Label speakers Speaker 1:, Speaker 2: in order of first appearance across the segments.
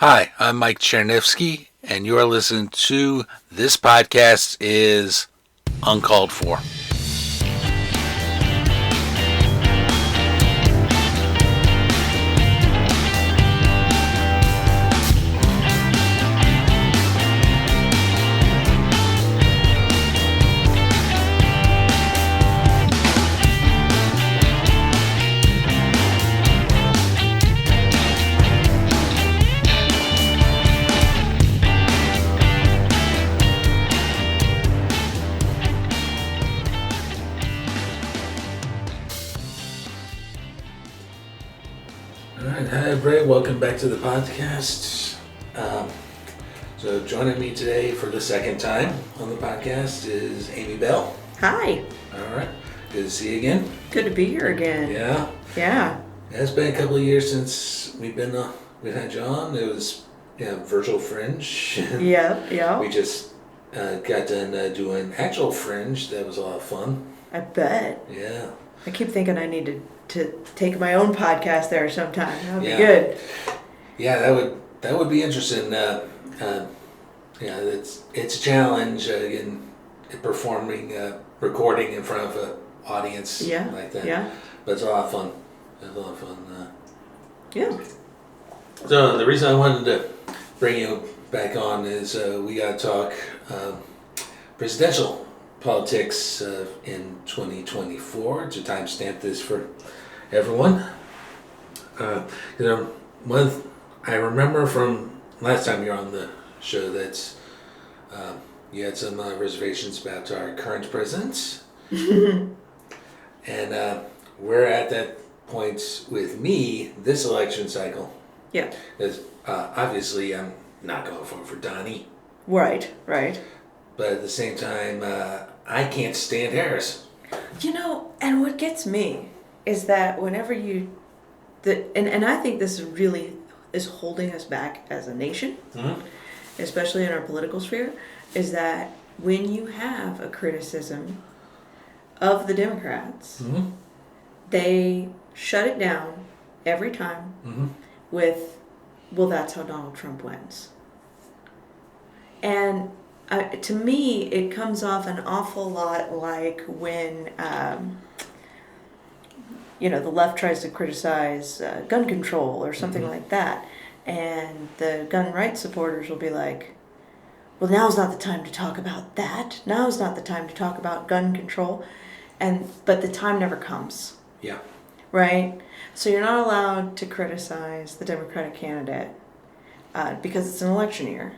Speaker 1: Hi, I'm Mike Cherniffsky, and you're listening to This Podcast is Uncalled For. Alright, hi everybody, welcome back to the podcast. So joining me today for the second time on the podcast is Amy Bell.
Speaker 2: Hi.
Speaker 1: Alright, good to see you again.
Speaker 2: Good to be here again.
Speaker 1: Yeah, it's been a couple of years since we've had you on. It was virtual Fringe.
Speaker 2: Yeah.
Speaker 1: We just got done doing actual Fringe. That was a lot of fun.
Speaker 2: I bet.
Speaker 1: Yeah.
Speaker 2: I keep thinking I need to take my own podcast there sometime. That would be good.
Speaker 1: Yeah, that would be interesting. It's a challenge in performing, recording in front of an audience like that.
Speaker 2: Yeah.
Speaker 1: But it's a lot of fun.
Speaker 2: Yeah.
Speaker 1: So the reason I wanted to bring you back on is we got to talk presidential politics in 2024 to timestamp this for everyone. I remember from last time you were on the show that you had some reservations about our current president. And we're at that point with me this election cycle.
Speaker 2: Yeah.
Speaker 1: Because obviously I'm not going for Donnie.
Speaker 2: Right.
Speaker 1: But at the same time, I can't stand Harris.
Speaker 2: And what gets me is that whenever and I think this really is holding us back as a nation, especially in our political sphere, is that when you have a criticism of the Democrats, they shut it down every time with, well, that's how Donald Trump wins. And to me, it comes off an awful lot like when, the left tries to criticize gun control or something like that. And the gun rights supporters will be like, well, now's not the time to talk about that. Now's not the time to talk about gun control. But the time never comes.
Speaker 1: Yeah.
Speaker 2: Right? So you're not allowed to criticize the Democratic candidate because it's an election year.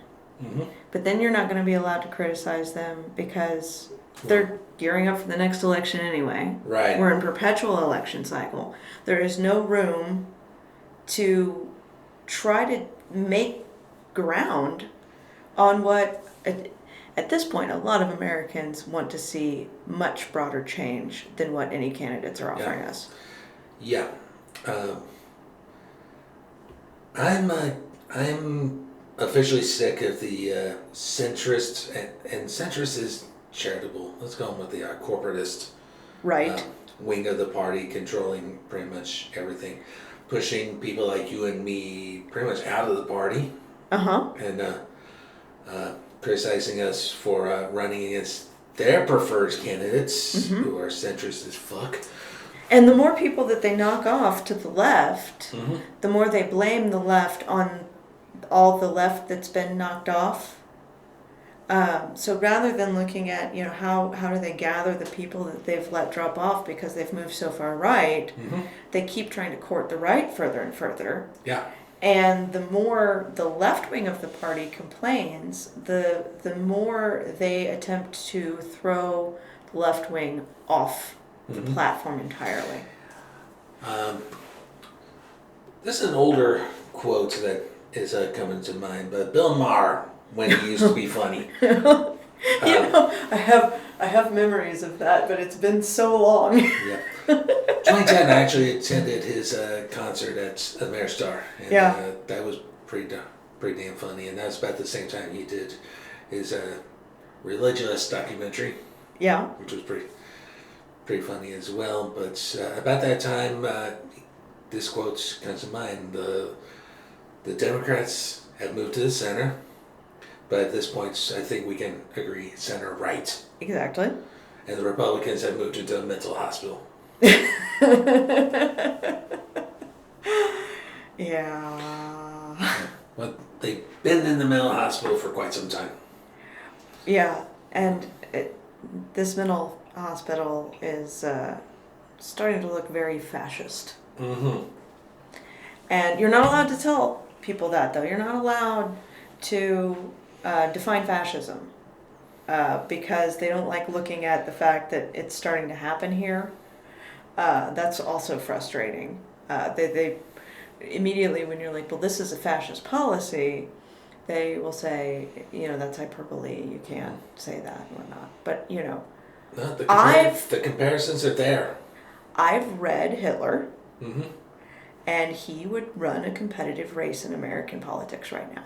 Speaker 2: But then you're not going to be allowed to criticize them because they're gearing up for the next election anyway.
Speaker 1: Right.
Speaker 2: We're in perpetual election cycle. There is no room to try to make ground on what, at this point, a lot of Americans want to see much broader change than what any candidates are offering us.
Speaker 1: Yeah. I'm officially sick of the centrist, and centrist is charitable. Let's go with the corporatist wing of the party, controlling pretty much everything, pushing people like you and me pretty much out of the party, and criticizing us for running against their preferred candidates who are centrist as fuck.
Speaker 2: And the more people that they knock off to the left, the more they blame the left on all the left that's been knocked off. So rather than looking at, how do they gather the people that they've let drop off because they've moved so far right, they keep trying to court the right further and further.
Speaker 1: Yeah.
Speaker 2: And the more the left wing of the party complains, the more they attempt to throw the left wing off the platform entirely.
Speaker 1: This is an older quote that is coming to mind, but Bill Maher, when he used to be funny.
Speaker 2: I have memories of that, but it's been so long.
Speaker 1: Yeah. 2010, I actually attended his concert at Ameristar, and that was pretty damn funny. And that was about the same time he did his religious documentary.
Speaker 2: Yeah.
Speaker 1: Which was pretty funny as well. But about that time, this quote comes to mind: the Democrats have moved to the center, but at this point, I think we can agree center right.
Speaker 2: Exactly.
Speaker 1: And the Republicans have moved into a mental hospital.
Speaker 2: Yeah.
Speaker 1: Well, they've been in the mental hospital for quite some time.
Speaker 2: Yeah, and this mental hospital is starting to look very fascist.
Speaker 1: Mm-hmm.
Speaker 2: And you're not allowed to tell people that, though. You're not allowed to define fascism because they don't like looking at the fact that it's starting to happen here. That's also frustrating. They immediately, when you're like, well, this is a fascist policy, they will say, that's hyperbole. You can't say that or not. But,
Speaker 1: No, the comparisons are there.
Speaker 2: I've read Hitler.
Speaker 1: Mm-hmm.
Speaker 2: And he would run a competitive race in American politics right now.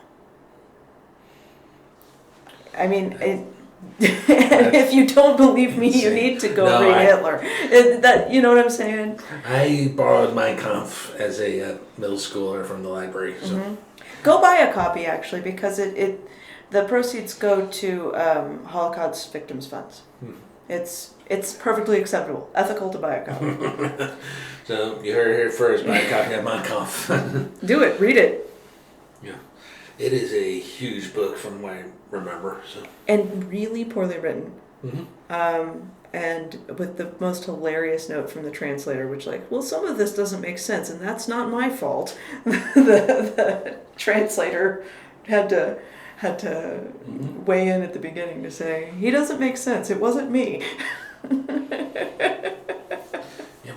Speaker 2: I mean, if you don't believe me, you need to go read Hitler. You know what I'm saying?
Speaker 1: I borrowed Mein Kampf as a middle schooler from the library. So.
Speaker 2: Mm-hmm. Go buy a copy, actually, because the proceeds go to Holocaust victims' funds. It's perfectly acceptable, ethical to buy a copy.
Speaker 1: So you heard it here first, buy a copy of Mein Kampf.
Speaker 2: Do it, read it.
Speaker 1: Yeah, it is a huge book from what I remember. So.
Speaker 2: And really poorly written.
Speaker 1: Mm-hmm.
Speaker 2: And with the most hilarious note from the translator, which well, some of this doesn't make sense, and that's not my fault. the translator had to mm-hmm. weigh in at the beginning to say, he doesn't make sense, it wasn't me.
Speaker 1: Yep.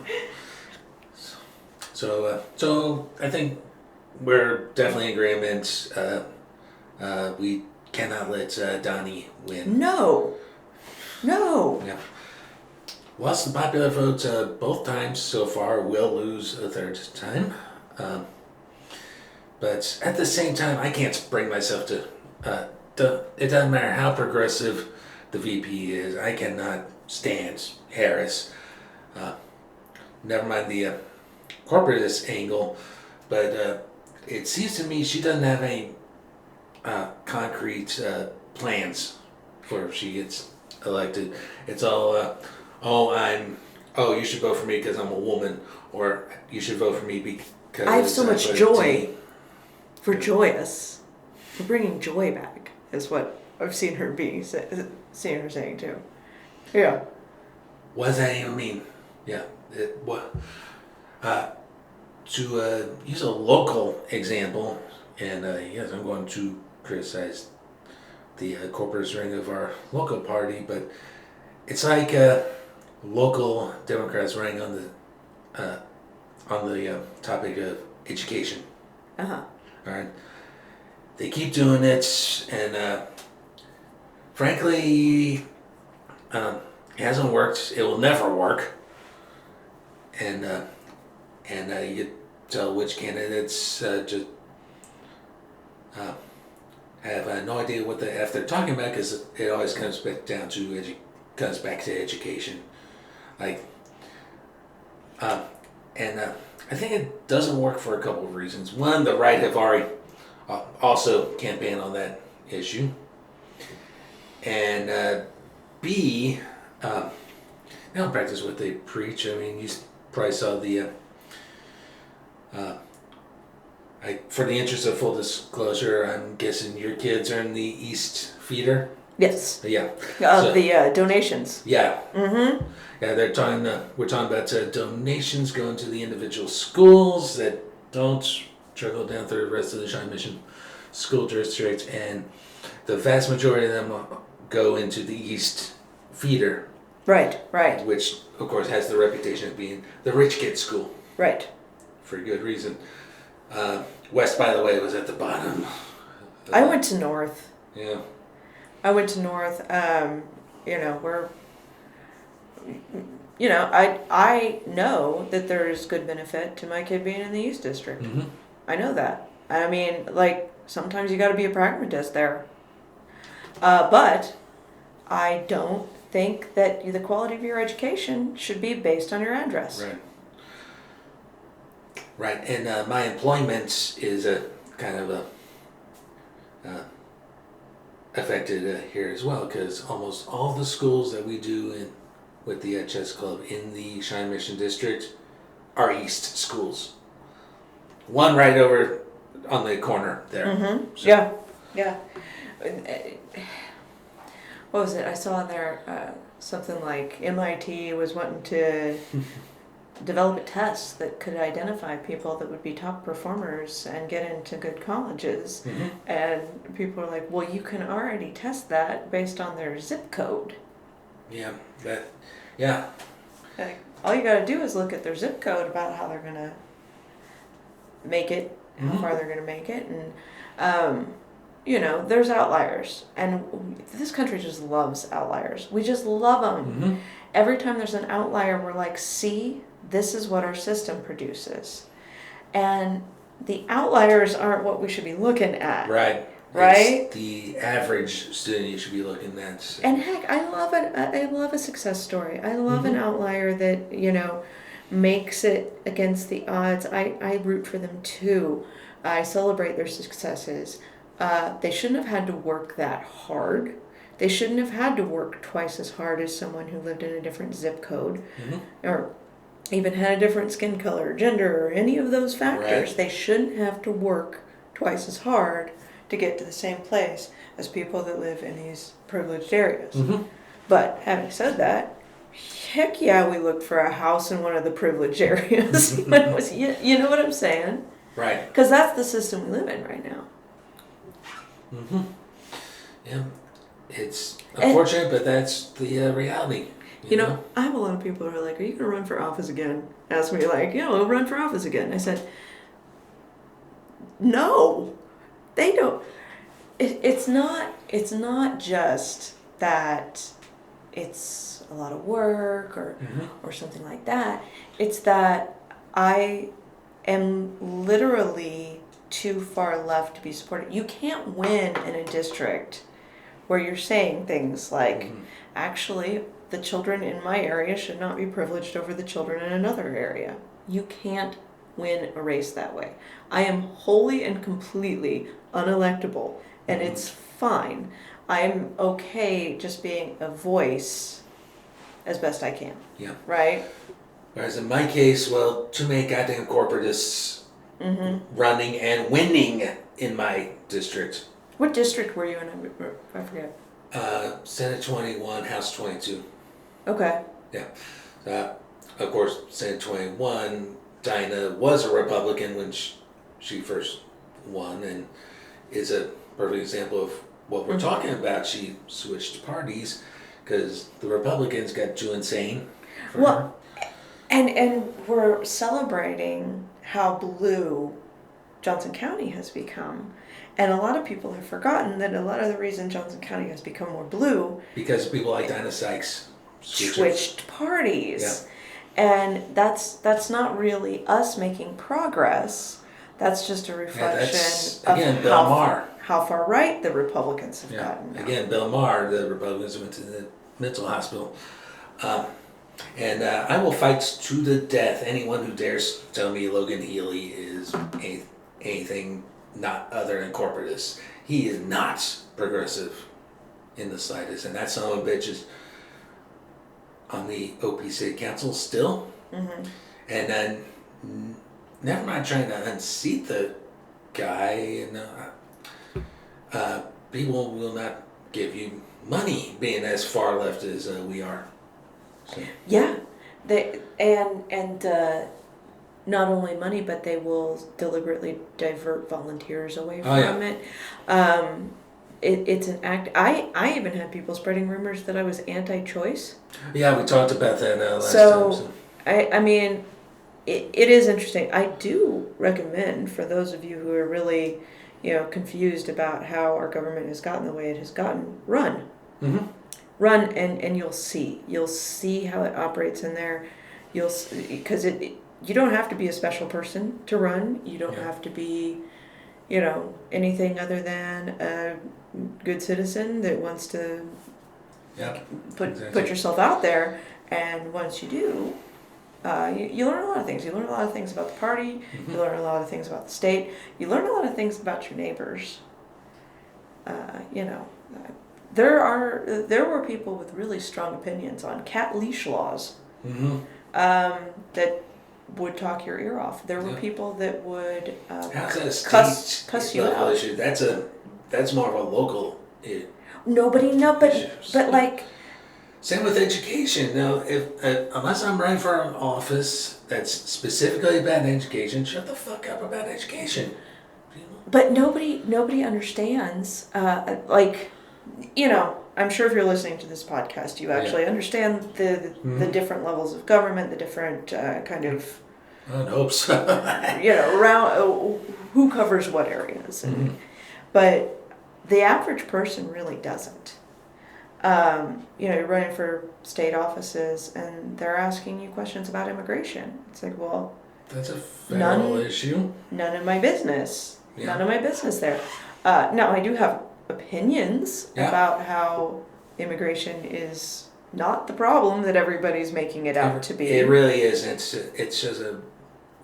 Speaker 1: So I think we're definitely in agreement. We cannot let Donnie win.
Speaker 2: No.
Speaker 1: Yeah. Lost the popular vote both times so far. Will lose a third time. But at the same time, I can't bring myself to. It doesn't matter how progressive the VP is. I cannot stand Harris. Never mind the corporatist angle, but it seems to me she doesn't have any concrete plans for if she gets elected. It's all, you should vote for me because I'm a woman, or you should vote for me because
Speaker 2: I have so much joy for Joyous. For bringing joy back is what I've seen her saying too. Yeah.
Speaker 1: What does that even mean? Yeah. To use a local example, and yes, I'm going to criticize the corporate ring of our local party, but it's like local Democrats running on the topic of education.
Speaker 2: Uh-huh.
Speaker 1: All right. They keep doing it, and frankly, it hasn't worked. It will never work. And you can tell which candidates just have no idea what the F they're talking about, because it always comes back down to education. I think it doesn't work for a couple of reasons. One, the right have already also campaigned on that issue, and B, they don't practice what they preach. I mean, you probably saw the. For the interest of full disclosure, I'm guessing your kids are in the East Feeder.
Speaker 2: Yes.
Speaker 1: Yeah.
Speaker 2: The donations.
Speaker 1: Yeah.
Speaker 2: Mm-hmm.
Speaker 1: Yeah, they're talking. We're talking about donations going to the individual schools that don't trickle down through the rest of the Shine Mission school districts, and the vast majority of them go into the East Feeder.
Speaker 2: Right.
Speaker 1: Which, of course, has the reputation of being the rich kid's school.
Speaker 2: Right.
Speaker 1: For good reason. West, by the way, was at the bottom.
Speaker 2: I went to North.
Speaker 1: Yeah.
Speaker 2: I went to North. I know that there's good benefit to my kid being in the East District.
Speaker 1: Mm-hmm.
Speaker 2: I know that. I mean, sometimes you got to be a pragmatist there. But I don't think that the quality of your education should be based on your address.
Speaker 1: Right, and my employment is a kind of affected here as well, because almost all the schools that we do with the chess club in the Cheyenne Mission District are East schools. One right over on the corner there.
Speaker 2: Mm-hmm. So. Yeah. What was it? I saw in there something like MIT was wanting to develop a test that could identify people that would be top performers and get into good colleges. Mm-hmm. And people are like, well, you can already test that based on their zip code.
Speaker 1: Yeah.
Speaker 2: Like, all you got to do is look at their zip code about how they're going to make it, how far they're going to make it. And, there's outliers. And this country just loves outliers. We just love them. Mm-hmm. Every time there's an outlier, we're like, see, this is what our system produces. And the outliers aren't what we should be looking at.
Speaker 1: Right. It's the average student you should be looking at.
Speaker 2: And heck, I love a success story. I love an outlier that, makes it against the odds. I root for them too. I celebrate their successes. They shouldn't have had to work that hard. They shouldn't have had to work twice as hard as someone who lived in a different zip code or even had a different skin color, gender, or any of those factors. Right. They shouldn't have to work twice as hard to get to the same place as people that live in these privileged areas. Mm-hmm. But having said that, heck yeah, we looked for a house in one of the privileged areas. You know what I'm saying?
Speaker 1: Right.
Speaker 2: Because that's the system we live in right now.
Speaker 1: Mm-hmm. Yeah. It's unfortunate, but that's the reality.
Speaker 2: You know, I have a lot of people who are like, are you going to run for office again? Ask me like, we'll run for office again. I said, no, they don't. It's not just that it's a lot of work or something like that. It's that I am literally too far left to be supported. You can't win in a district where you're saying things like, actually, the children in my area should not be privileged over the children in another area. You can't win a race that way. I am wholly and completely unelectable, and it's fine. I am okay just being a voice as best I can.
Speaker 1: Yeah.
Speaker 2: Right?
Speaker 1: Whereas in my case, well, too many goddamn corporatists running and winning in my district.
Speaker 2: What district were you in? I forget.
Speaker 1: Senate 21, House 22.
Speaker 2: Okay.
Speaker 1: Yeah. Of course, Senate 21, Dinah was a Republican when she first won, and is a perfect example of what we're talking about. She switched parties because the Republicans got too insane for her.
Speaker 2: And we're celebrating how blue Johnson County has become. And a lot of people have forgotten that a lot of the reason Johnson County has become more blue
Speaker 1: because people like Dinah Sykes
Speaker 2: switched parties. Yeah. And that's not really us making progress. That's just a reflection of
Speaker 1: Bill Maher.
Speaker 2: How far right the Republicans have gotten. Now.
Speaker 1: Again, Bill Maher, the Republicans went to the mental hospital. And I will fight to the death anyone who dares tell me Logan Healy is anything not other than corporatist. He is not progressive in the slightest, and that son of a bitch is on the OP City Council still. Mm-hmm. And then, never mind trying to unseat the guy, people will not give you money being as far left as we are. So.
Speaker 2: Yeah, and not only money, but they will deliberately divert volunteers away from it. It's an act. I even had people spreading rumors that I was anti-choice.
Speaker 1: Yeah, we talked about that last time. So
Speaker 2: I mean, it is interesting. I do recommend for those of you who are really, confused about how our government has gotten the way it has gotten, run. Mm-hmm. Run and you'll see. You'll see how it operates in there. Because you don't have to be a special person to run. You don't have to be, anything other than a good citizen that wants to put yourself out there. And once you do, you learn a lot of things. You learn a lot of things about the party. Mm-hmm. You learn a lot of things about the state. You learn a lot of things about your neighbors. you know, there were people with really strong opinions on cat leash laws that would talk your ear off. There were people that would cuss you out.
Speaker 1: Issue? That's more of a local issue.
Speaker 2: But like.
Speaker 1: Same with education. Now, if unless I'm running for an office that's specifically about education, shut the fuck up about education.
Speaker 2: But nobody understands. Like, you know, I'm sure if you're listening to this podcast, you actually understand the different levels of government, the different kind of.
Speaker 1: I hope so.
Speaker 2: You know, around who covers what areas, but the average person really doesn't. You know, you're running for state offices and they're asking you questions about immigration. It's like, well,
Speaker 1: that's a federal issue.
Speaker 2: None of my business. Yeah. None of my business there. Now, I do have opinions about how immigration is not the problem that everybody's making it out to be.
Speaker 1: It really is. It's just a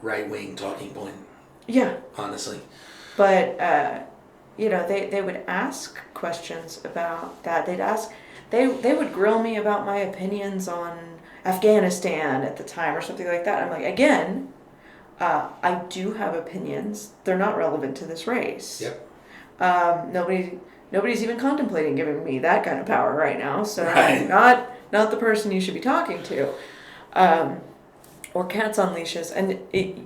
Speaker 1: right-wing talking point.
Speaker 2: Yeah.
Speaker 1: Honestly.
Speaker 2: But, you know, they would ask questions about that. They would grill me about my opinions on Afghanistan at the time or something like that. I'm like, again, I do have opinions. They're not relevant to this race.
Speaker 1: Yep.
Speaker 2: Nobody's even contemplating giving me that kind of power right now. So
Speaker 1: right.
Speaker 2: I'm not the person you should be talking to. Or cats on leashes. And it,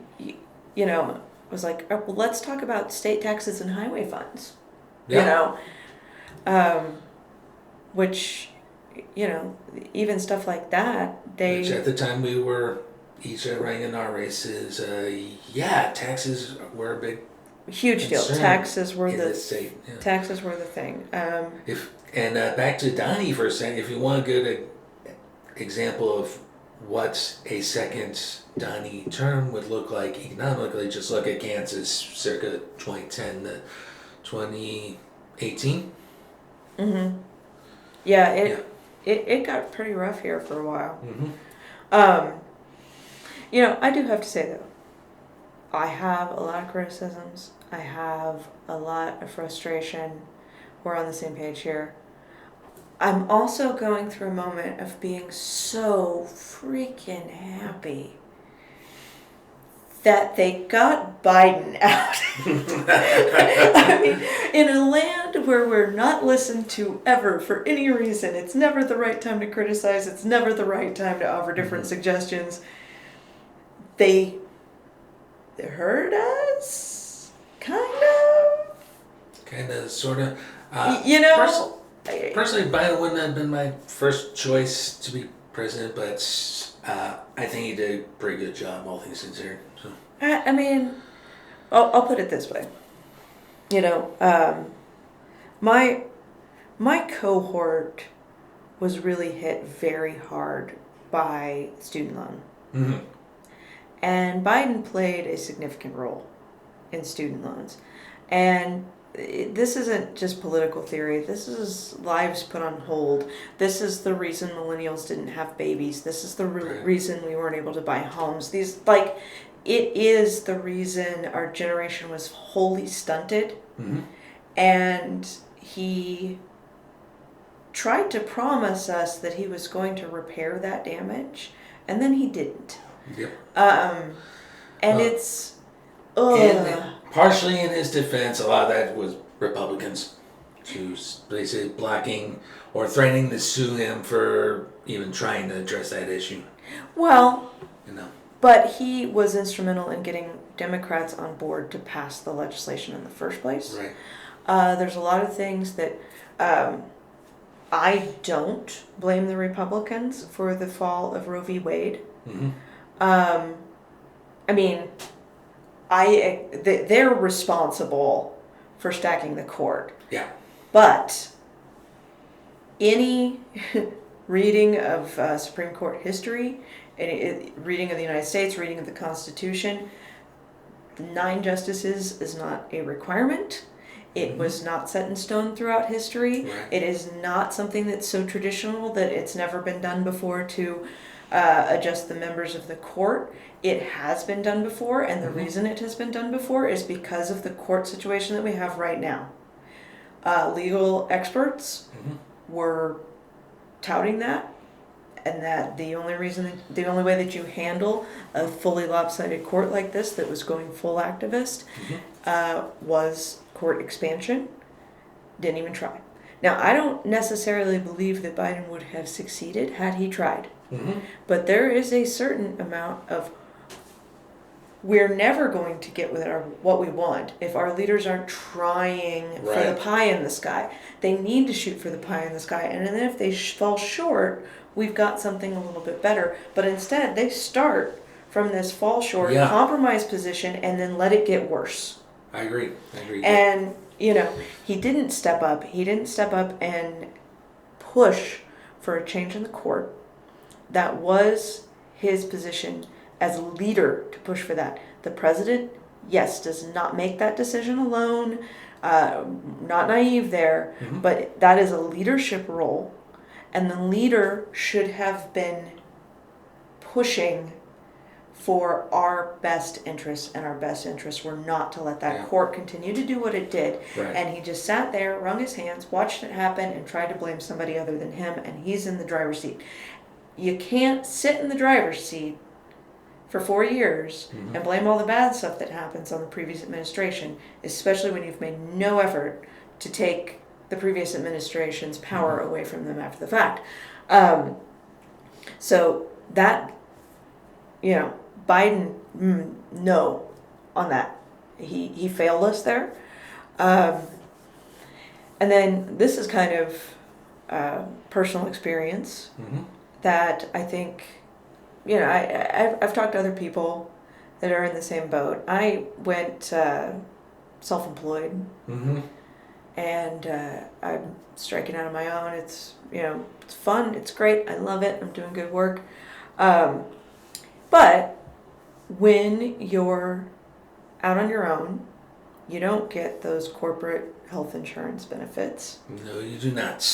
Speaker 2: you know, it was like, oh, well, let's talk about state taxes and highway funds. Yeah. You know, which, you know, even stuff like that,
Speaker 1: which at the time we were each running in our races, taxes were a big
Speaker 2: huge deal. Taxes were the
Speaker 1: state. Yeah.
Speaker 2: Taxes were the thing.
Speaker 1: Back to Donnie for a second. If you want a good example of what a second Donnie term would look like economically, just look at Kansas circa 2010 to 2018.
Speaker 2: Mm-hmm. Yeah, it got pretty rough here for a while.
Speaker 1: Mm-hmm.
Speaker 2: You know, I do have to say though, I have a lot of criticisms. I have a lot of frustration. We're on the same page here. I'm also going through a moment of being so freaking happy that they got Biden out. I mean, in a land where we're not listened to ever for any reason, it's never the right time to criticize, it's never the right time to offer different suggestions. They heard us,
Speaker 1: kind of, sort of.
Speaker 2: You know,
Speaker 1: personally, Biden wouldn't have been my first choice to be president, but I think he did a pretty good job, all things considered. So.
Speaker 2: I mean, I'll put it this way. You know, my cohort was really hit very hard by student loan.
Speaker 1: Mm-hmm.
Speaker 2: And Biden played a significant role in student loans. And this isn't just political theory. This is lives put on hold. This is the reason millennials didn't have babies. This is the reason we weren't able to buy homes. It is the reason our generation was wholly stunted.
Speaker 1: Mm-hmm.
Speaker 2: And he tried to promise us that he was going to repair that damage, and then he didn't.
Speaker 1: Yep.
Speaker 2: It's
Speaker 1: partially in his defense, a lot of that was Republicans who basically blocking or threatening to sue him for even trying to address that issue.
Speaker 2: Well,
Speaker 1: you know.
Speaker 2: But he was instrumental in getting Democrats on board to pass the legislation in the first place.
Speaker 1: Right.
Speaker 2: There's a lot of things that I don't blame the Republicans for the fall of Roe v. Wade.
Speaker 1: Mm-hmm.
Speaker 2: I mean, they're responsible for stacking the court.
Speaker 1: Yeah.
Speaker 2: But any reading of Supreme Court history, reading of the United States, reading of the Constitution, 9 justices is not a requirement. It was not set in stone throughout history.
Speaker 1: Right.
Speaker 2: It is not something that's so traditional that it's never been done before to adjust the members of the court. It has been done before, and the reason it has been done before is because of the court situation that we have right now. Legal experts were touting that, and that the only way that you handle a fully lopsided court like this that was going full activist was court expansion. Didn't even try. Now, I don't necessarily believe that Biden would have succeeded had he tried. But there is a certain amount of, we're never going to get what we want if our leaders aren't trying for the pie in the sky. They need to shoot for the pie in the sky. And then if they fall short, we've got something a little bit better. But instead, they start from this fall short, compromise position, and then let it get worse.
Speaker 1: I agree.
Speaker 2: And, he didn't step up. He didn't step up and push for a change in the court. That was his position as a leader to push for that. The president, yes, does not make that decision alone. Not naive there, but that is a leadership role. And the leader should have been pushing for our best interests, and our best interests were not to let that court continue to do what it did. And he just sat there, wrung his hands, watched it happen, and tried to blame somebody other than him, and he's in the driver's seat. You can't sit in the driver's seat for 4 years and blame all the bad stuff that happens on the previous administration, especially when you've made no effort to take the previous administration's power away from them after the fact. So that, Biden, no on that. He failed us there. And then this is kind of personal experience that I think, I've talked to other people that are in the same boat. I went self-employed, and I'm striking out on my own. It's, it's fun. It's great. I love it. I'm doing good work. But when you're out on your own, you don't get those corporate health insurance benefits.
Speaker 1: No, you do not.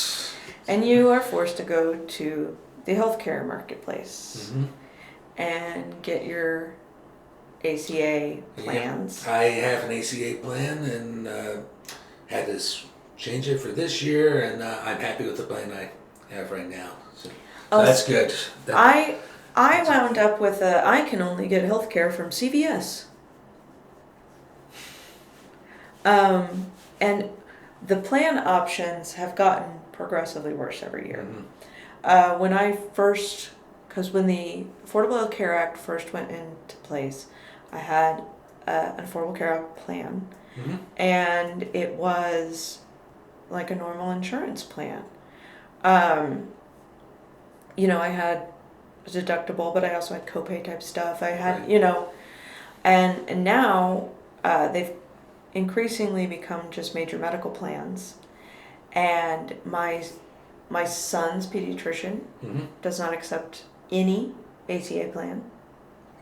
Speaker 2: And you are forced to go to the healthcare marketplace and get your ACA plans.
Speaker 1: Yep. I have an ACA plan and had to change it for this year, and I'm happy with the plan I have right now. So that's good.
Speaker 2: I wound up with I can only get healthcare from CVS. And the plan options have gotten progressively worse every year. When the Affordable Care Act first went into place, I had an Affordable Care Act plan, and it was like a normal insurance plan. I had a deductible, but I also had copay type stuff. I had, and now they've increasingly become just major medical plans. And my son's pediatrician does not accept any ACA plan.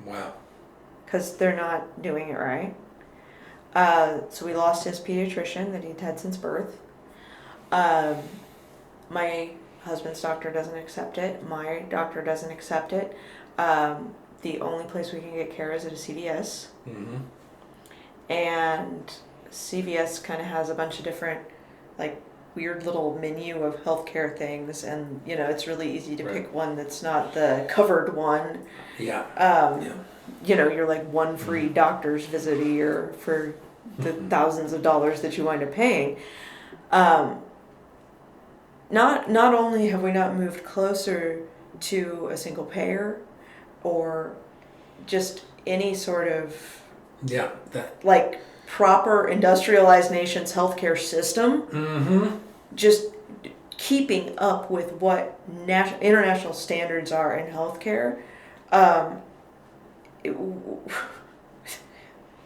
Speaker 1: Wow. Because
Speaker 2: they're not doing it right. So we lost his pediatrician that he'd had since birth. My husband's doctor doesn't accept it. My doctor doesn't accept it. The only place we can get care is at a CVS. And CVS kind of has a bunch of different, weird little menu of healthcare things, and it's really easy to pick one that's not the covered one. You're like one free doctor's visit a year for the thousands of dollars that you wind up paying. Not only have we not moved closer to a single payer or just any sort of proper industrialized nation's healthcare system, just keeping up with what international standards are in healthcare.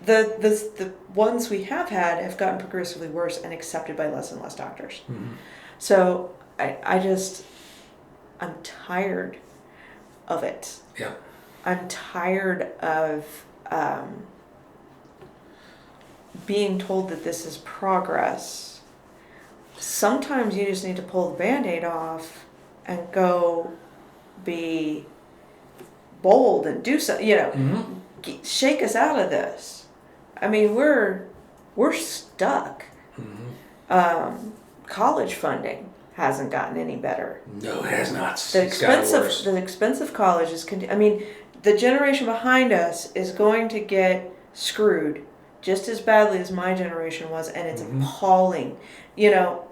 Speaker 2: The ones we have had have gotten progressively worse and accepted by less and less doctors. So I'm tired of it. I'm tired of being told that this is progress. Sometimes you just need to pull the Band-Aid off and go be bold and do something, shake us out of this. I mean, we're stuck. College funding hasn't gotten any better.
Speaker 1: No, it has not.
Speaker 2: The
Speaker 1: It's gotten worse.
Speaker 2: expense of college is. I mean, the generation behind us is going to get screwed just as badly as my generation was, and it's appalling. You know,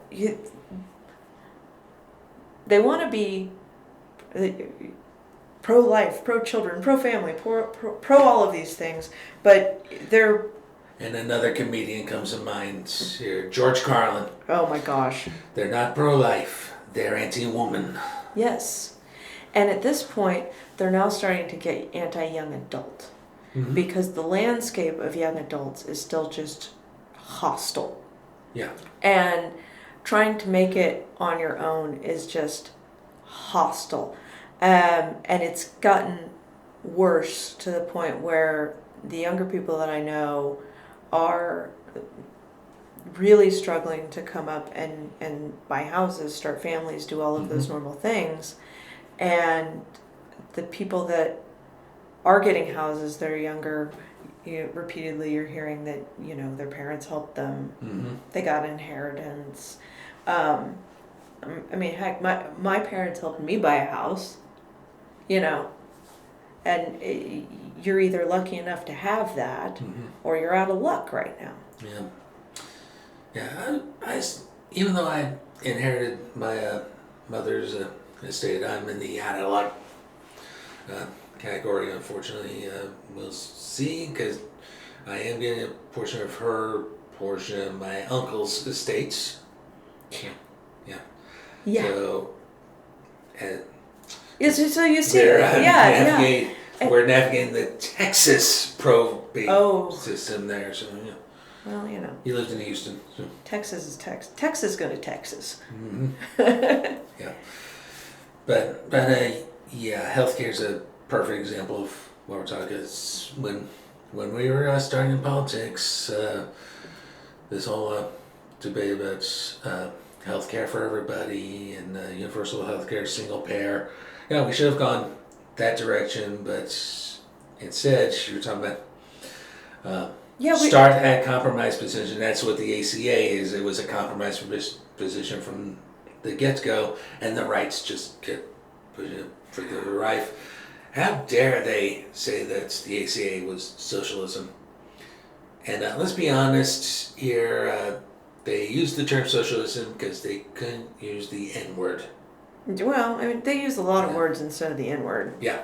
Speaker 2: they want to be pro-life, pro-children, pro-family, pro all of these things, but they're.
Speaker 1: And another comedian comes to mind here, George Carlin.
Speaker 2: Oh my gosh.
Speaker 1: They're not pro-life. They're anti-woman.
Speaker 2: Yes. And at this point, they're now starting to get anti-young adult. Because the landscape of young adults is still just hostile.
Speaker 1: Yeah.
Speaker 2: And trying to make it on your own is just hostile. And it's gotten worse to the point where the younger people that I know are really struggling to come up and buy houses, start families, do all of those normal things. And the people that are getting houses that are younger, repeatedly you're hearing that, their parents helped them. They got an inheritance. I mean, heck, my parents helped me buy a house, and you're either lucky enough to have that or you're out of luck right now.
Speaker 1: Yeah. I even though I inherited my mother's estate, I'm in the out of luck category, unfortunately. We'll see, because I am getting a portion of her portion of my uncle's estates. Yeah. So,
Speaker 2: so you see,
Speaker 1: we're navigating the Texas probate system there. So
Speaker 2: well,
Speaker 1: you lived in Houston. So.
Speaker 2: Texas is Texas. Texas go to Texas.
Speaker 1: Yeah, but healthcare is a perfect example of what we're talking. It's when we were starting in politics, this whole debate about healthcare for everybody and universal healthcare, single payer. We should have gone that direction, but instead, you were talking about start at compromise position. That's what the ACA is. It was a compromise position from the get-go, and the rights just get pushed for the right. How dare they say that the ACA was socialism? And let's be honest here, they used the term socialism because they couldn't use the N-word.
Speaker 2: Well, I mean, they use a lot of words instead of the N-word.
Speaker 1: Yeah.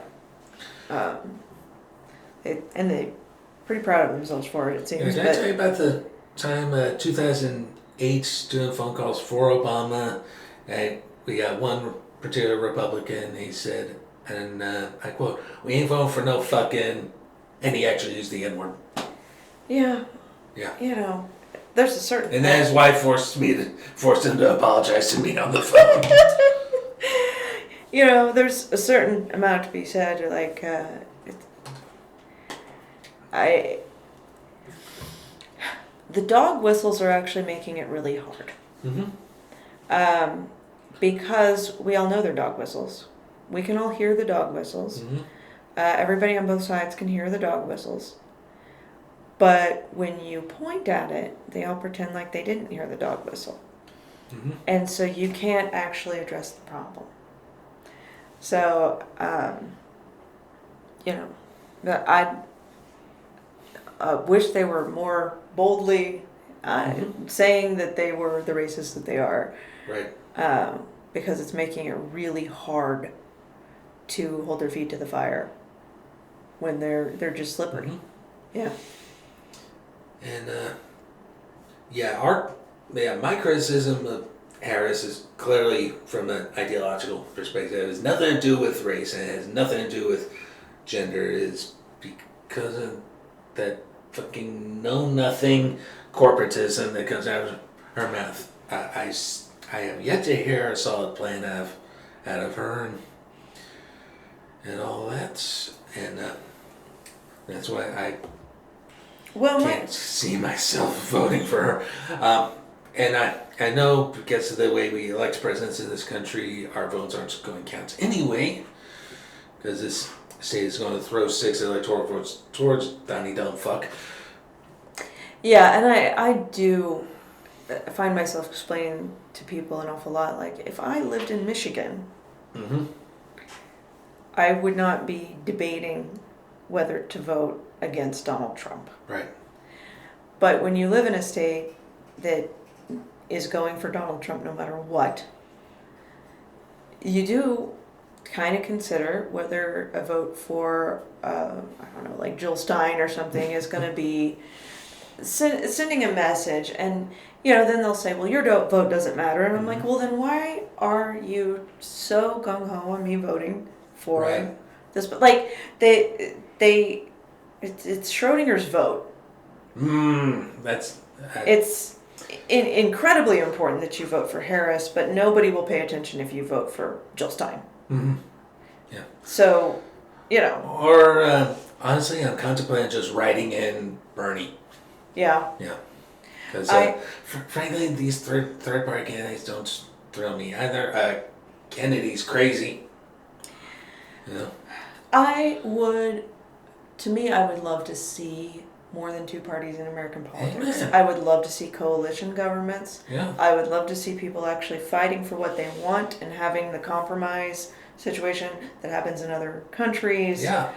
Speaker 2: They're pretty proud of themselves for it seems.
Speaker 1: Did I tell you about the time, 2008, doing phone calls for Obama, and we got one particular Republican, he said, and I quote, "We ain't voting for no fucking," and he actually used the N-word.
Speaker 2: Yeah. There's a certain...
Speaker 1: And then his wife forced him to apologize to me on the phone.
Speaker 2: There's a certain amount to be said, like, the dog whistles are actually making it really hard. Because we all know they're dog whistles. We can all hear the dog whistles. Everybody on both sides can hear the dog whistles. But when you point at it, they all pretend like they didn't hear the dog whistle. And so you can't actually address the problem. So, I wish they were more boldly saying that they were the racists that they are.
Speaker 1: Right.
Speaker 2: Because it's making it really hard to hold their feet to the fire when they're just slippery. Yeah.
Speaker 1: And my criticism of Harris is clearly from an ideological perspective. It has nothing to do with race, and it has nothing to do with gender. It is because of that fucking know-nothing corporatism that comes out of her mouth. I have yet to hear a solid plan out of her and all that, and that's why I can't see myself voting for her. And I know because of the way we elect presidents in this country, our votes aren't going to count anyway, because this state is going to throw 6 electoral votes towards Donnie Dumbfuck.
Speaker 2: Yeah, and I do. I find myself explaining to people an awful lot, like, if I lived in Michigan,
Speaker 1: Mm-hmm.
Speaker 2: I would not be debating whether to vote against Donald Trump.
Speaker 1: Right.
Speaker 2: But when you live in a state that is going for Donald Trump no matter what, you do kind of consider whether a vote for, I don't know, like Jill Stein or something is going to be sending a message. And, then they'll say, well, your vote doesn't matter. And I'm like, well, then why are you so gung-ho on me voting for this? But like, it's Schrodinger's vote. It's incredibly important that you vote for Harris, but nobody will pay attention if you vote for Jill Stein.
Speaker 1: Mm-hmm. Yeah.
Speaker 2: So,
Speaker 1: Or honestly, I'm contemplating just writing in Bernie.
Speaker 2: Yeah.
Speaker 1: Yeah. Because frankly, these third party candidates don't thrill me either. Kennedy's crazy.
Speaker 2: I would love to see more than two parties in American politics.
Speaker 1: Amen.
Speaker 2: I would love to see coalition governments.
Speaker 1: Yeah.
Speaker 2: I would love to see people actually fighting for what they want and having the compromise situation that happens in other countries.
Speaker 1: Yeah.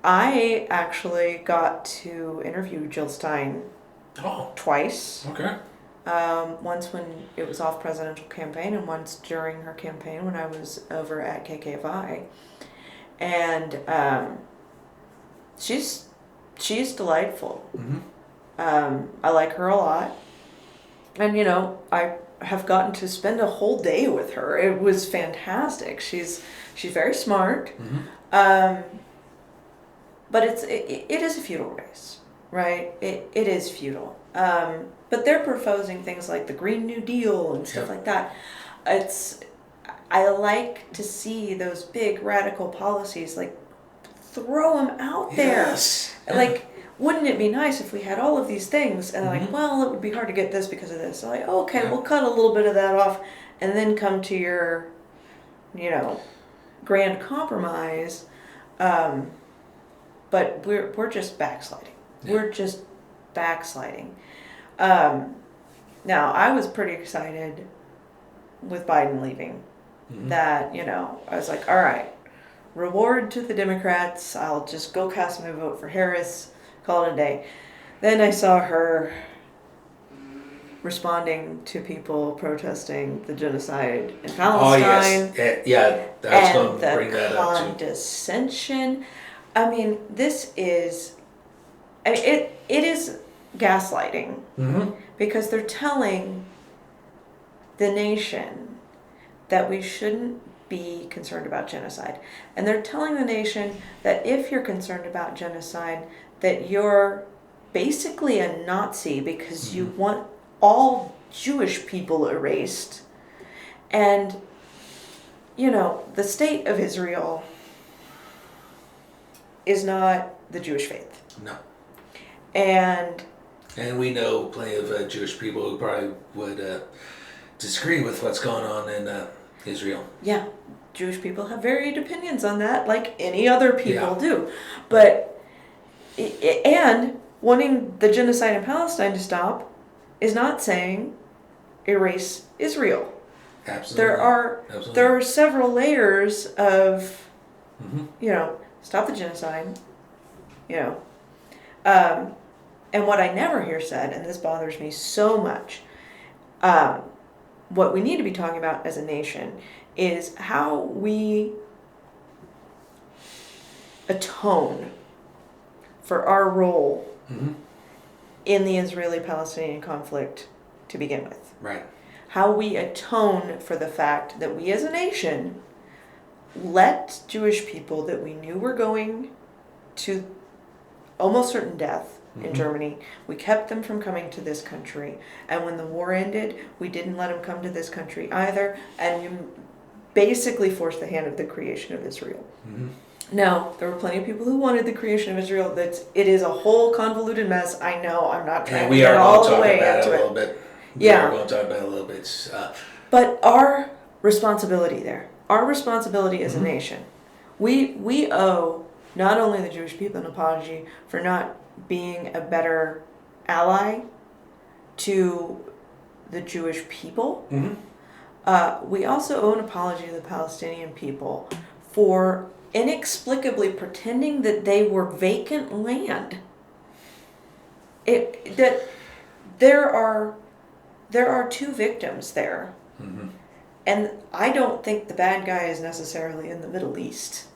Speaker 2: I actually got to interview Jill Stein twice.
Speaker 1: Okay.
Speaker 2: Once when it was off presidential campaign, and once during her campaign when I was over at KKFI. And she's delightful.
Speaker 1: Mm-hmm.
Speaker 2: I like her a lot. And I have gotten to spend a whole day with her. It was fantastic. She's very smart.
Speaker 1: Mm-hmm.
Speaker 2: But it is a futile race, right? It is futile. But they're proposing things like the Green New Deal and stuff like that. I like to see those big radical policies, like throw them out there.
Speaker 1: Yes.
Speaker 2: Like, wouldn't it be nice if we had all of these things? And like, well, it would be hard to get this because of this. So like, okay, we'll cut a little bit of that off, and then come to your, grand compromise. But we're just backsliding.
Speaker 1: Yeah.
Speaker 2: We're just backsliding. Now, I was pretty excited with Biden leaving.
Speaker 1: Mm-hmm.
Speaker 2: That, I was like, all right, reward to the Democrats. I'll just go cast my vote for Harris, call it a day. Then I saw her responding to people protesting the genocide in Palestine.
Speaker 1: Oh, yes. Yeah, I was going to bring that up too.
Speaker 2: And the condescension. I mean, it is gaslighting.
Speaker 1: Mm-hmm.
Speaker 2: Because they're telling the nation that we shouldn't be concerned about genocide. And they're telling the nation that if you're concerned about genocide, that you're basically a Nazi because you want all Jewish people erased. And, the state of Israel is not the Jewish faith.
Speaker 1: No.
Speaker 2: And
Speaker 1: we know plenty of Jewish people who probably would disagree with what's going on in Israel.
Speaker 2: Yeah, Jewish people have varied opinions on that, like any other people do. But, and wanting the genocide in Palestine to stop is not saying erase Israel.
Speaker 1: Absolutely.
Speaker 2: There are several layers of, stop the genocide, and what I never hear said, and this bothers me so much, what we need to be talking about as a nation is how we atone for our role in the Israeli-Palestinian conflict to begin with.
Speaker 1: Right.
Speaker 2: How we atone for the fact that we as a nation let Jewish people that we knew were going to almost certain death in Germany, we kept them from coming to this country. And when the war ended, we didn't let them come to this country either. And you basically forced the hand of the creation of Israel.
Speaker 1: Mm-hmm.
Speaker 2: Now, there were plenty of people who wanted the creation of Israel. It is a whole convoluted mess. I know, I'm not trying to get all the way into it.
Speaker 1: We are going to talk about it a little bit.
Speaker 2: But our responsibility there, our responsibility as a nation, we owe not only the Jewish people an apology for not being a better ally to the Jewish people. We also owe an apology to the Palestinian people for inexplicably pretending that they were vacant land. That there are two victims there, and I don't think the bad guy is necessarily in the Middle East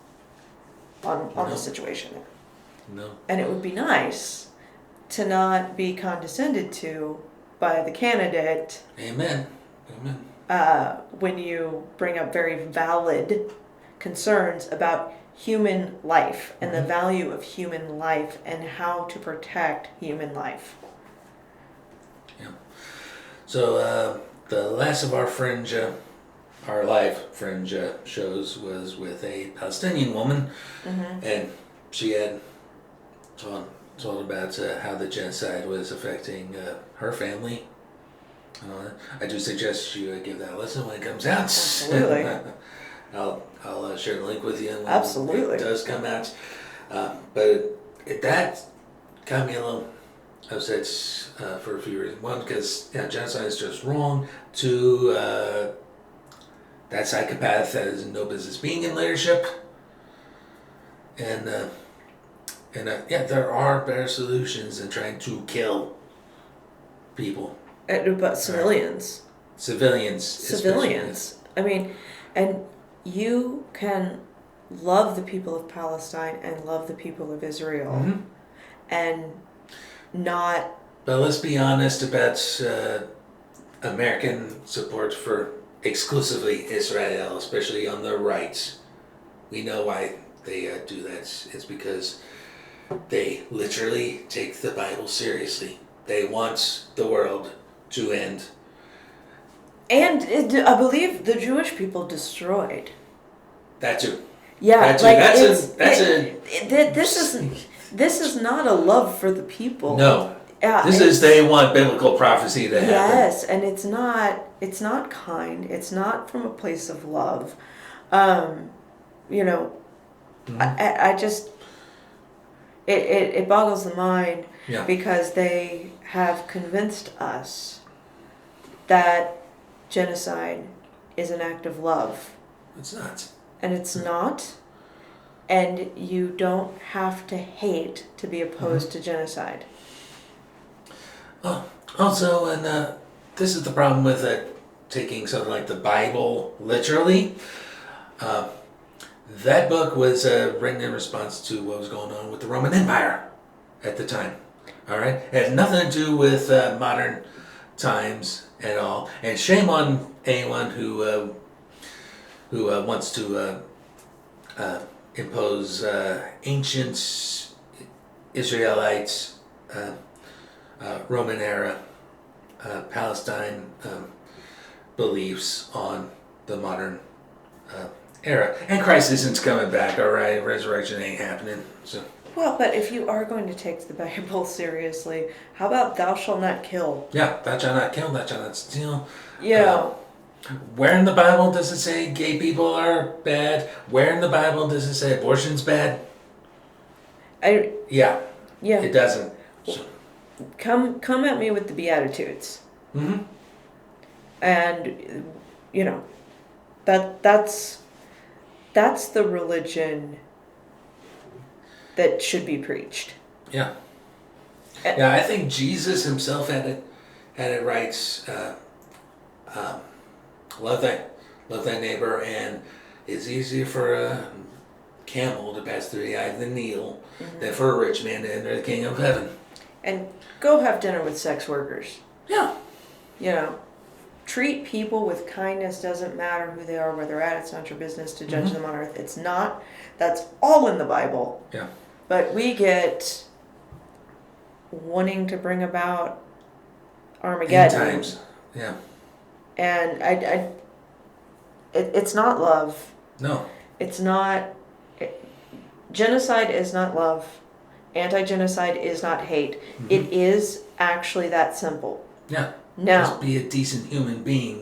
Speaker 2: on the situation there.
Speaker 1: No.
Speaker 2: And it would be nice to not be condescended to by the candidate.
Speaker 1: Amen.
Speaker 2: When you bring up very valid concerns about human life and the value of human life and how to protect human life.
Speaker 1: Yeah. So the last of our our live fringe shows was with a Palestinian woman, and she had told about how the genocide was affecting her family. I do suggest you give that a listen when it comes out.
Speaker 2: Absolutely.
Speaker 1: I'll share the link with you when
Speaker 2: Absolutely.
Speaker 1: it does come out. But that got me a little upset for a few reasons. One, because genocide is just wrong. Two, that psychopath has no business being in leadership. And there are better solutions than trying to kill people.
Speaker 2: But civilians.
Speaker 1: Civilians.
Speaker 2: I mean, and you can love the people of Palestine and love the people of Israel and not...
Speaker 1: But let's be honest about American support for exclusively Israel, especially on the right. We know why they do that. It's because they literally take the Bible seriously. They want the world to end.
Speaker 2: And I believe the Jewish people destroyed.
Speaker 1: That too.
Speaker 2: Yeah,
Speaker 1: that
Speaker 2: this is not a love for the people.
Speaker 1: No. They want biblical prophecy to happen.
Speaker 2: Yes, and it's not kind. It's not from a place of love. I just it boggles the mind because they have convinced us that genocide is an act of love.
Speaker 1: It's not.
Speaker 2: And it's not. And you don't have to hate to be opposed to genocide.
Speaker 1: Also, and this is the problem with taking something like the Bible literally. That book was written in response to what was going on with the Roman Empire at the time. All right? It has nothing to do with modern times at all. And shame on anyone who wants to impose ancient Israelite Roman era Palestine beliefs on the modern era. And Christ isn't coming back, all right? Resurrection ain't happening. So.
Speaker 2: Well, but if you are going to take the Bible seriously, how about thou shalt not kill?
Speaker 1: Yeah, thou shalt not kill, thou shalt not steal.
Speaker 2: Yeah.
Speaker 1: Where in the Bible does it say gay people are bad? Where in the Bible does it say abortion's bad? Yeah. It doesn't. So.
Speaker 2: Come at me with the Beatitudes. And that's the religion that should be preached.
Speaker 1: Yeah. I think Jesus himself had it right. Love thy neighbor, and it's easier for a camel to pass through the eye of the needle than for a rich man to enter the kingdom of heaven. And
Speaker 2: go have dinner with sex workers.
Speaker 1: Yeah.
Speaker 2: Treat people with kindness. Doesn't matter who they are, where they're at. It's not your business to judge them on earth. It's not. That's all in the Bible.
Speaker 1: Yeah.
Speaker 2: But we get wanting to bring about Armageddon.
Speaker 1: End times. Yeah.
Speaker 2: And it's not love.
Speaker 1: No.
Speaker 2: It's not. Genocide is not love. Anti-genocide is not hate. It is actually that simple.
Speaker 1: Yeah.
Speaker 2: Now,
Speaker 1: just be a decent human being,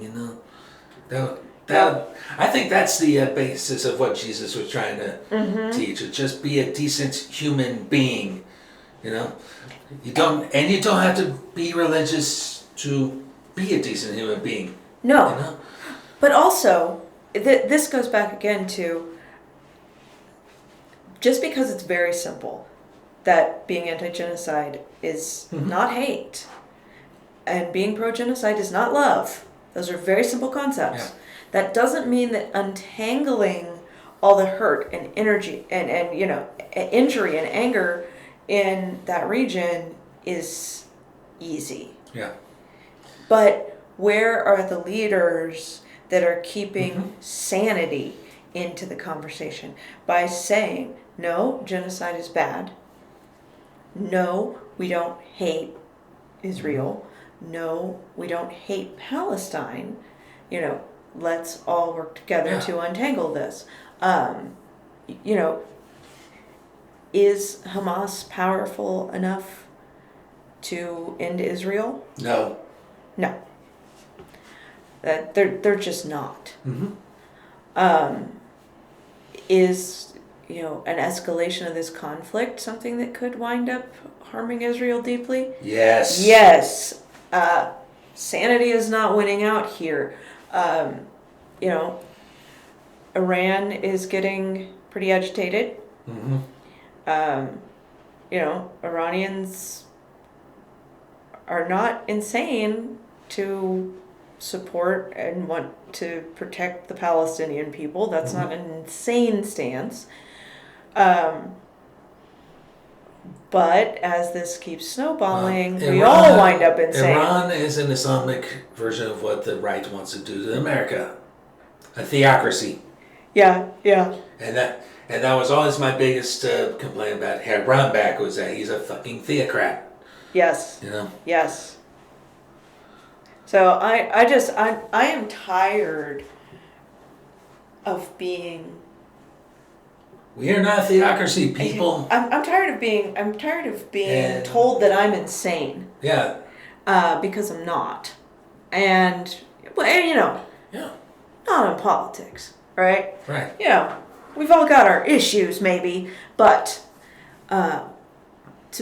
Speaker 1: I think that's the basis of what Jesus was trying to teach. Just be a decent human being, You don't have to be religious to be a decent human being.
Speaker 2: No.
Speaker 1: You know?
Speaker 2: But also, this goes back again to just because it's very simple that being anti-genocide is not hate and being pro-genocide is not love. Those are very simple concepts.
Speaker 1: Yeah.
Speaker 2: That doesn't mean that untangling all the hurt and energy and injury and anger in that region is easy.
Speaker 1: Yeah.
Speaker 2: But where are the leaders that are keeping sanity into the conversation by saying, no, genocide is bad. No, we don't hate Israel. No, we don't hate Palestine. Let's all work together to untangle this. Is Hamas powerful enough to end Israel?
Speaker 1: No.
Speaker 2: No. They're just not. Is an escalation of this conflict something that could wind up harming Israel deeply?
Speaker 1: Yes.
Speaker 2: Yes. Sanity is not winning out here. Iran is getting pretty agitated. Iranians are not insane to support and want to protect the Palestinian people. That's not an insane stance. But as this keeps snowballing, we all wind up insane.
Speaker 1: Iran is an Islamic version of what the right wants to do to America. A theocracy.
Speaker 2: Yeah.
Speaker 1: And that was always my biggest complaint about Herr Brownback was that he's a fucking theocrat.
Speaker 2: Yes. Yes. So I am tired of being.
Speaker 1: We are not a theocracy, people.
Speaker 2: I'm tired of being told that I'm insane.
Speaker 1: Yeah.
Speaker 2: Because I'm not, and
Speaker 1: Yeah.
Speaker 2: not in politics, right?
Speaker 1: Right.
Speaker 2: We've all got our issues, maybe, but to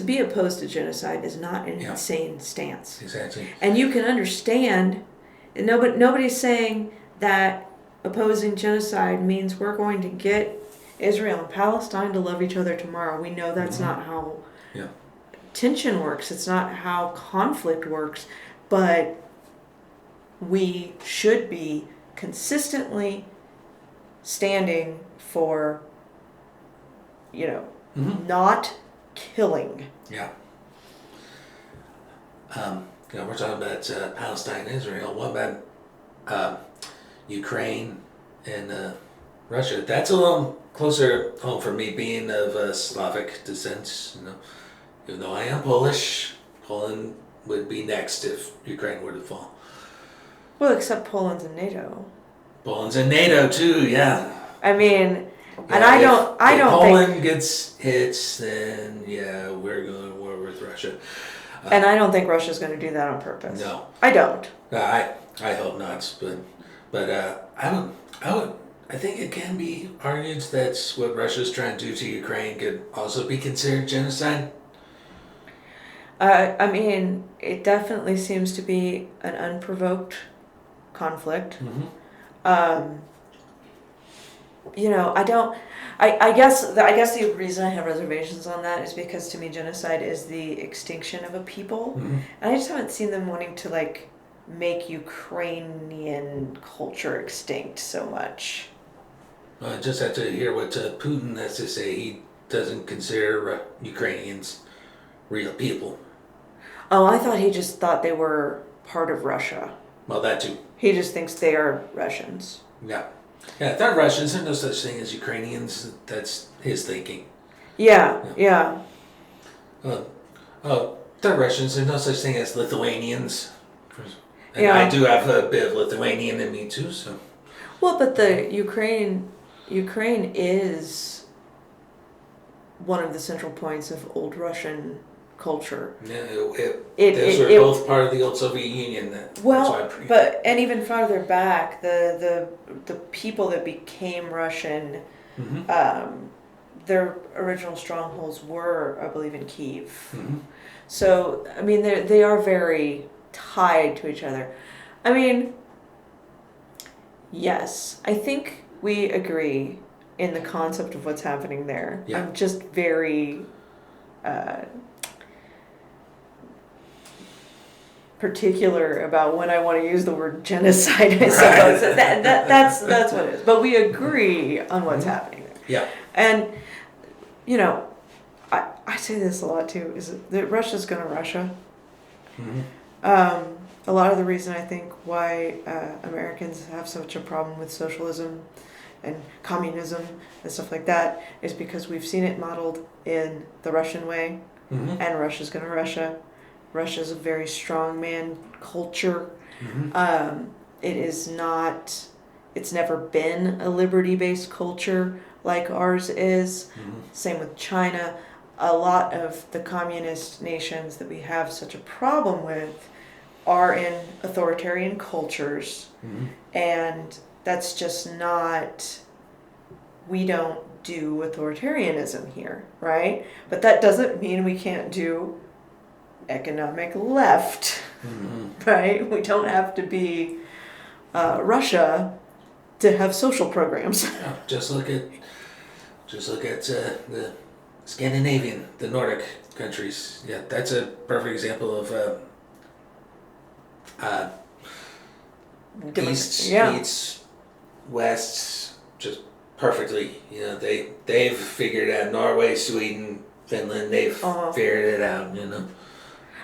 Speaker 2: be opposed to genocide is not an insane stance.
Speaker 1: Exactly.
Speaker 2: And you can understand, nobody's saying that opposing genocide means we're going to get Israel and Palestine to love each other tomorrow. We know that's not how tension works. It's not how conflict works. But we should be consistently standing for, not killing.
Speaker 1: Yeah. We're talking about Palestine and Israel. What about Ukraine and Russia? That's a little closer home for me, being of Slavic descent. Even though I am Polish, Poland would be next if Ukraine were to fall.
Speaker 2: Well, except Poland's in NATO.
Speaker 1: Poland's in NATO too, yeah.
Speaker 2: I mean,
Speaker 1: Yeah,
Speaker 2: and I don't
Speaker 1: if
Speaker 2: think
Speaker 1: Poland gets hit, then we're going to war with Russia.
Speaker 2: And I don't think Russia's going to do that on purpose.
Speaker 1: No,
Speaker 2: I don't.
Speaker 1: I hope not. But I think it can be argued that what Russia's trying to do to Ukraine could also be considered genocide.
Speaker 2: I mean, it definitely seems to be an unprovoked conflict. I guess the reason I have reservations on that is because to me genocide is the extinction of a people, and I just haven't seen them wanting to make Ukrainian culture extinct so much.
Speaker 1: I just have to hear what Putin has to say. He doesn't consider Ukrainians real people.
Speaker 2: Oh, I thought he just thought they were part of Russia.
Speaker 1: Well, that too.
Speaker 2: He just thinks they are Russians.
Speaker 1: Yeah, they're Russians. There's no such thing as Ukrainians. That's his thinking.
Speaker 2: Yeah.
Speaker 1: They're Russians. There's no such thing as Lithuanians. And I do have a bit of Lithuanian in me too. So.
Speaker 2: Well, but the Ukraine is one of the central points of old Russian culture.
Speaker 1: Yeah, those were both part of the old Soviet Union.
Speaker 2: And even farther back, the people that became Russian, their original strongholds were, I believe, in Kyiv. So, I mean, they are very tied to each other. I mean, yes, I think we agree in the concept of what's happening there.
Speaker 1: Yeah.
Speaker 2: I'm just very particular about when I want to use the word genocide, I suppose.
Speaker 1: Right.
Speaker 2: That's what it is. But we agree on what's happening there.
Speaker 1: Yeah.
Speaker 2: And, you know, I say this a lot too, is that Russia's going to Russia. A lot of the reason I think why Americans have such a problem with socialism and communism and stuff like that is because we've seen it modeled in the Russian way, and Russia's going to Russia. Russia's a very strong man culture. It is not, it's never been a liberty-based culture like ours is. Same with China. A lot of the communist nations that we have such a problem with are in authoritarian cultures, and that's just not, we don't do authoritarianism here, right? But that doesn't mean we can't do economic left, right? We don't have to be Russia to have social programs.
Speaker 1: Yeah, just look at the Scandinavian, the Nordic countries. Yeah, that's a perfect example of East meets West just perfectly. You know, they've figured out Norway, Sweden, Finland. They've figured it out. You know.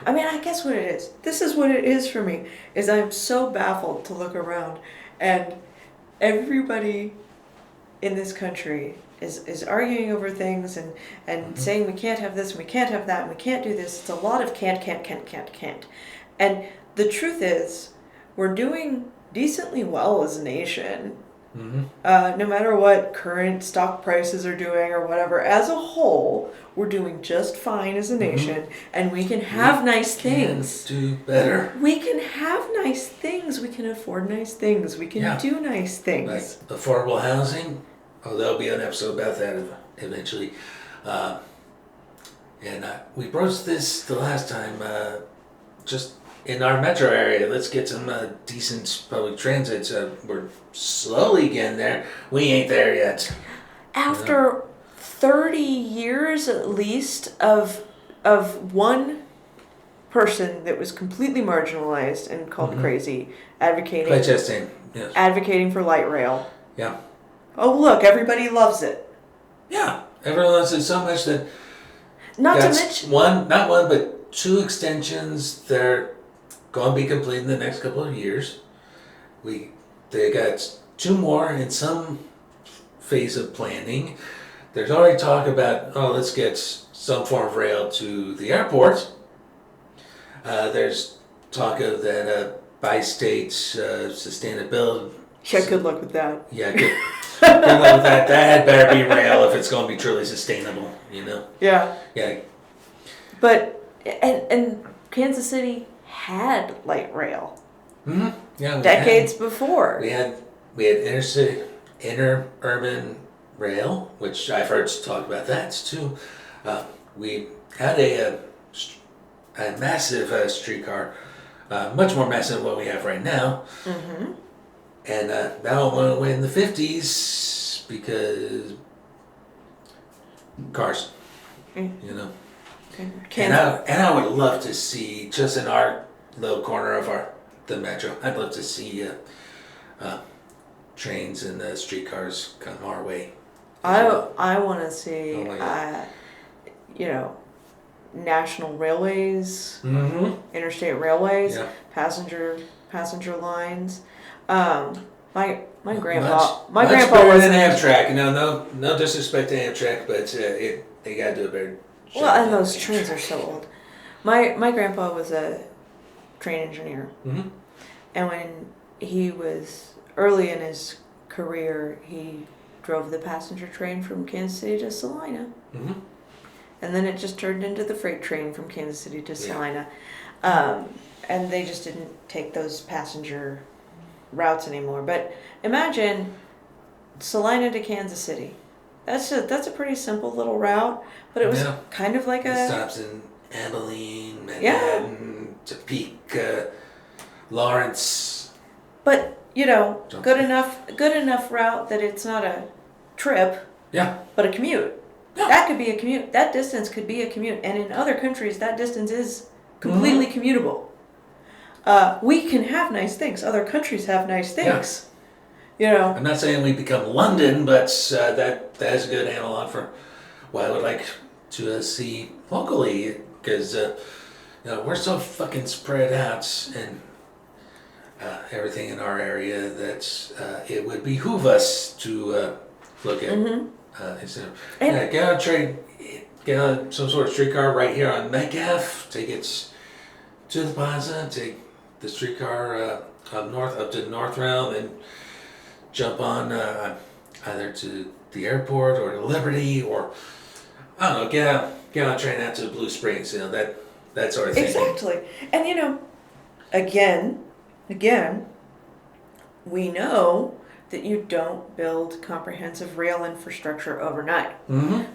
Speaker 2: I mean, I guess what it is. This is what it is for me. Is I'm so baffled to look around, and everybody in this country is arguing over things and saying we can't have this and we can't have that and we can't do this. It's a lot of can't. And the truth is, we're doing decently well as a nation. No matter what current stock prices are doing or whatever, as a whole, we're doing just fine as a nation, and we can have nice things.
Speaker 1: Do better.
Speaker 2: We can have nice things. We can afford nice things. We can do nice things.
Speaker 1: Like affordable housing. Oh, there'll be an episode about that eventually. And we broached this the last time. Just in our metro area, let's get some decent public transit. We're slowly getting there. We ain't there yet.
Speaker 2: After 30 years at least of one person that was completely marginalized and called crazy, advocating for light rail.
Speaker 1: Yeah.
Speaker 2: Oh, look, everybody loves it.
Speaker 1: Yeah, everyone loves it so much that
Speaker 2: not to mention
Speaker 1: not one, but 2 extensions. They're going to be completed in the next couple of years. They got 2 more in some phase of planning. There's already talk about, let's get some form of rail to the airport. There's talk of that bi-state sustainability.
Speaker 2: Yeah, good luck with that.
Speaker 1: Yeah, good luck with that. That better be rail if it's going to be truly sustainable, you know?
Speaker 2: Yeah.
Speaker 1: Yeah.
Speaker 2: But, and Kansas City had light rail.
Speaker 1: Yeah.
Speaker 2: Decades before.
Speaker 1: We had inter-urban rail, which I've heard talk about that too. We had a massive streetcar, much more massive than what we have right now. And that one went away in the 50s because cars, you know. And I would love to see, just in our little corner of the metro, I'd love to see trains and streetcars come our way.
Speaker 2: I want to see, national railways, interstate railways,
Speaker 1: passenger
Speaker 2: lines. My grandpa
Speaker 1: much
Speaker 2: grandpa was
Speaker 1: than Amtrak. No disrespect to Amtrak, but they got to do a better job.
Speaker 2: Well, and those trains are so old. My grandpa was a train engineer, and when he was early in his career, he drove the passenger train from Kansas City to Salina, and then it just turned into the freight train from Kansas City to Salina, and they just didn't take those passenger routes anymore. But imagine Salina to Kansas City. That's a pretty simple little route, but it was kind of like
Speaker 1: it stops in Abilene, Manhattan, Topeka, Lawrence.
Speaker 2: But, good enough route that it's not a trip, but a commute.
Speaker 1: Yeah.
Speaker 2: That could be a commute. That distance could be a commute. And in other countries, that distance is completely commutable. We can have nice things. Other countries have nice things.
Speaker 1: I'm not saying we become London, but that's a good analog for what I would like to see locally, because we're so fucking spread out and everything in our area that it would behoove us to look at instead of get on some sort of streetcar right here on Metcalf, take it to the plaza, take the streetcar up to North Round, and jump on either to the airport or to Liberty, or I don't know, get on a train out to Blue Springs, that sort of thing.
Speaker 2: Exactly. And again, we know that you don't build comprehensive rail infrastructure overnight.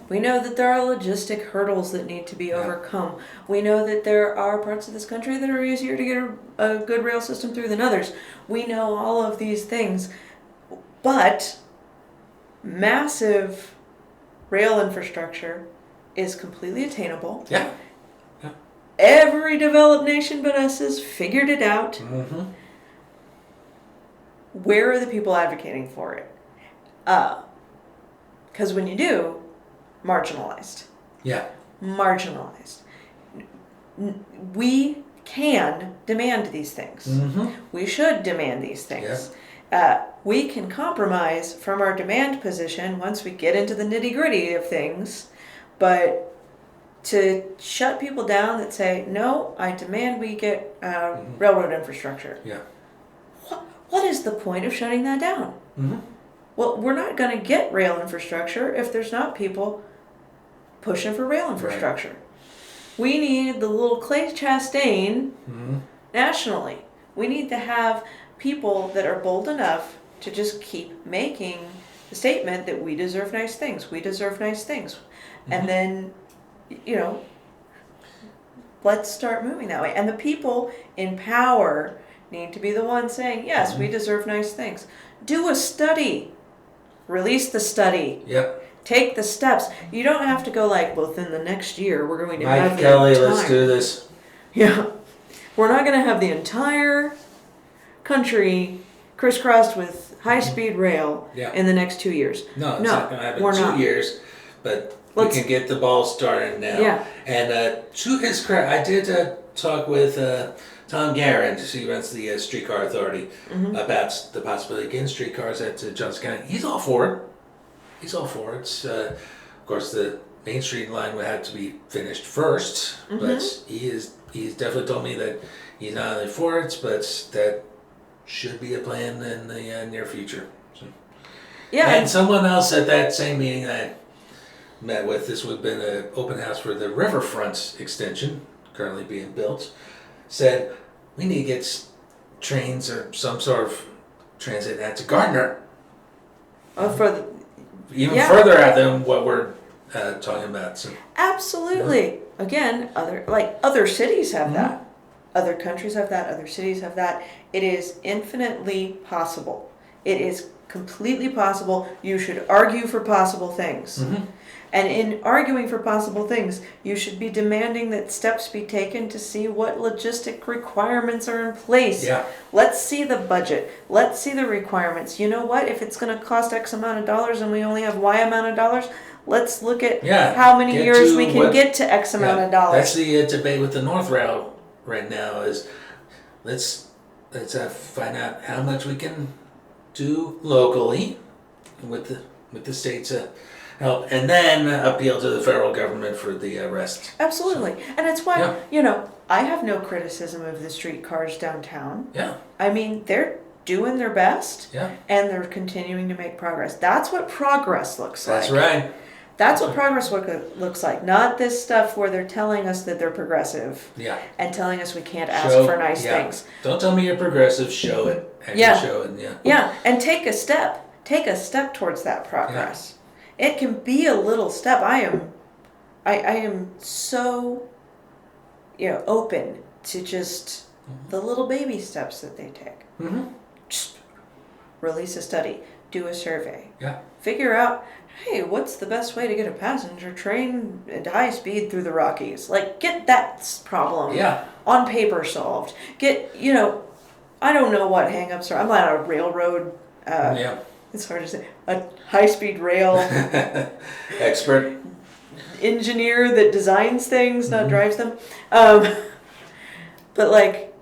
Speaker 2: We know that there are logistic hurdles that need to be overcome. We know that there are parts of this country that are easier to get a good rail system through than others. We know all of these things. But massive rail infrastructure is completely attainable.
Speaker 1: Yeah.
Speaker 2: Every developed nation but us has figured it out. Where are the people advocating for it? Because when you do, marginalized.
Speaker 1: Yeah.
Speaker 2: Marginalized. We can demand these things. We should demand these things. We can compromise from our demand position once we get into the nitty-gritty of things, but to shut people down that say, no, I demand we get railroad infrastructure.
Speaker 1: Yeah.
Speaker 2: What is the point of shutting that down? Well, we're not going to get rail infrastructure if there's not people pushing for rail infrastructure. We need the little Clay Chastain nationally. We need to have people that are bold enough to just keep making the statement that we deserve nice things. We deserve nice things. And then, let's start moving that way. And the people in power need to be the ones saying, yes, we deserve nice things. Do a study. Release the study.
Speaker 1: Yep.
Speaker 2: Take the steps. You don't have to go within the next year we're going to have
Speaker 1: Mike Kelly, let's do this.
Speaker 2: Yeah. We're not going to have the entire country crisscrossed with high-speed rail in the next 2 years.
Speaker 1: No, it's not going to happen in 2 years, but we can get the ball started now.
Speaker 2: Yeah.
Speaker 1: And to his credit, I did talk with Tom Garand, he runs the Streetcar Authority, about the possibility of getting streetcars at Johnson County. He's all for it. Of course, the Main Street line would have to be finished first, but he's definitely told me that he's not only for it, but that should be a plan in the near future. So.
Speaker 2: Yeah.
Speaker 1: And someone else at that same meeting that I met with, this would have been an open house for the Riverfront extension, currently being built, said we need to get trains or some sort of transit out to Gardner. Even further out than what we're talking about. So.
Speaker 2: Absolutely. Again, other cities have that. Other countries have that. Other cities have that. It is infinitely possible. It is completely possible. You should argue for possible things. And in arguing for possible things, you should be demanding that steps be taken to see what logistic requirements are in place.
Speaker 1: Yeah.
Speaker 2: Let's see the budget. Let's see the requirements. You know what? If it's going to cost X amount of dollars and we only have Y amount of dollars, let's look at how many years we can get to X amount of dollars.
Speaker 1: That's the debate with the North Rail right now is let's find out how much we can do locally with the state's help, and then appeal to the federal government for the rest.
Speaker 2: Absolutely. And it's why, I have no criticism of the streetcars downtown.
Speaker 1: Yeah.
Speaker 2: I mean, they're doing their best.
Speaker 1: Yeah.
Speaker 2: And they're continuing to make progress. That's what progress looks like.
Speaker 1: That's right.
Speaker 2: That's what progress looks like. Not this stuff where they're telling us that they're progressive.
Speaker 1: Yeah.
Speaker 2: And telling us we can't ask for nice things.
Speaker 1: Don't tell me you're progressive. Show it. Show it. Yeah.
Speaker 2: Yeah. And take a step. Take a step towards that progress. Yeah. It can be a little step. I am so open to just the little baby steps that they take. Just release a study, do a survey, figure out, hey, what's the best way to get a passenger train at high speed through the Rockies? Like, get that problem on paper solved. Get, I don't know what hangups are. I'm not a railroad, it's hard to say, a high-speed rail
Speaker 1: expert.
Speaker 2: Engineer that designs things, not drives them. But like,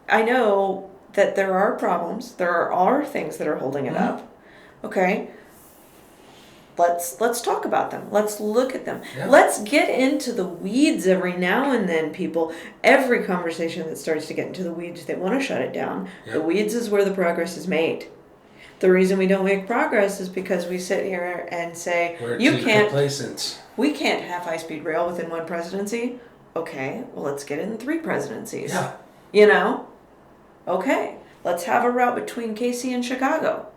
Speaker 2: I know that there are problems. There are things that are holding it up. Okay. Let's talk about them. Let's look at them. Yeah. Let's get into the weeds every now and then, people. Every conversation that starts to get into the weeds, they want to shut it down. Yep. The weeds is where the progress is made. The reason we don't make progress is because we sit here and say,
Speaker 1: we're too complacent.
Speaker 2: We can't have high-speed rail within one presidency. Okay, well, let's get it in 3 presidencies.
Speaker 1: Yeah.
Speaker 2: Okay, let's have a route between KC and Chicago.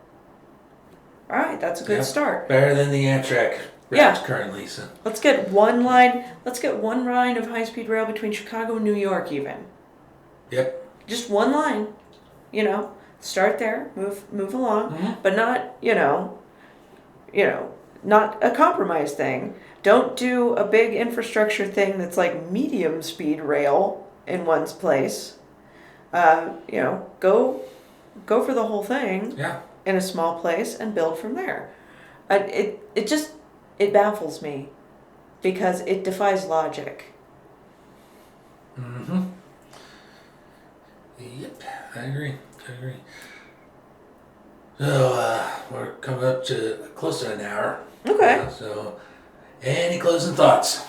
Speaker 2: All right, that's a good start.
Speaker 1: Better than the Amtrak routes currently. So
Speaker 2: let's get one line of high-speed rail between Chicago and New York, even.
Speaker 1: Yep.
Speaker 2: Just one line. Start there, move along, but not not a compromise thing. Don't do a big infrastructure thing that's like medium speed rail in one's place. Go for the whole thing.
Speaker 1: Yeah.
Speaker 2: In a small place and build from there. It baffles me because it defies logic.
Speaker 1: Yep, I agree. So we're coming up to close to an hour.
Speaker 2: Okay.
Speaker 1: So, any closing thoughts?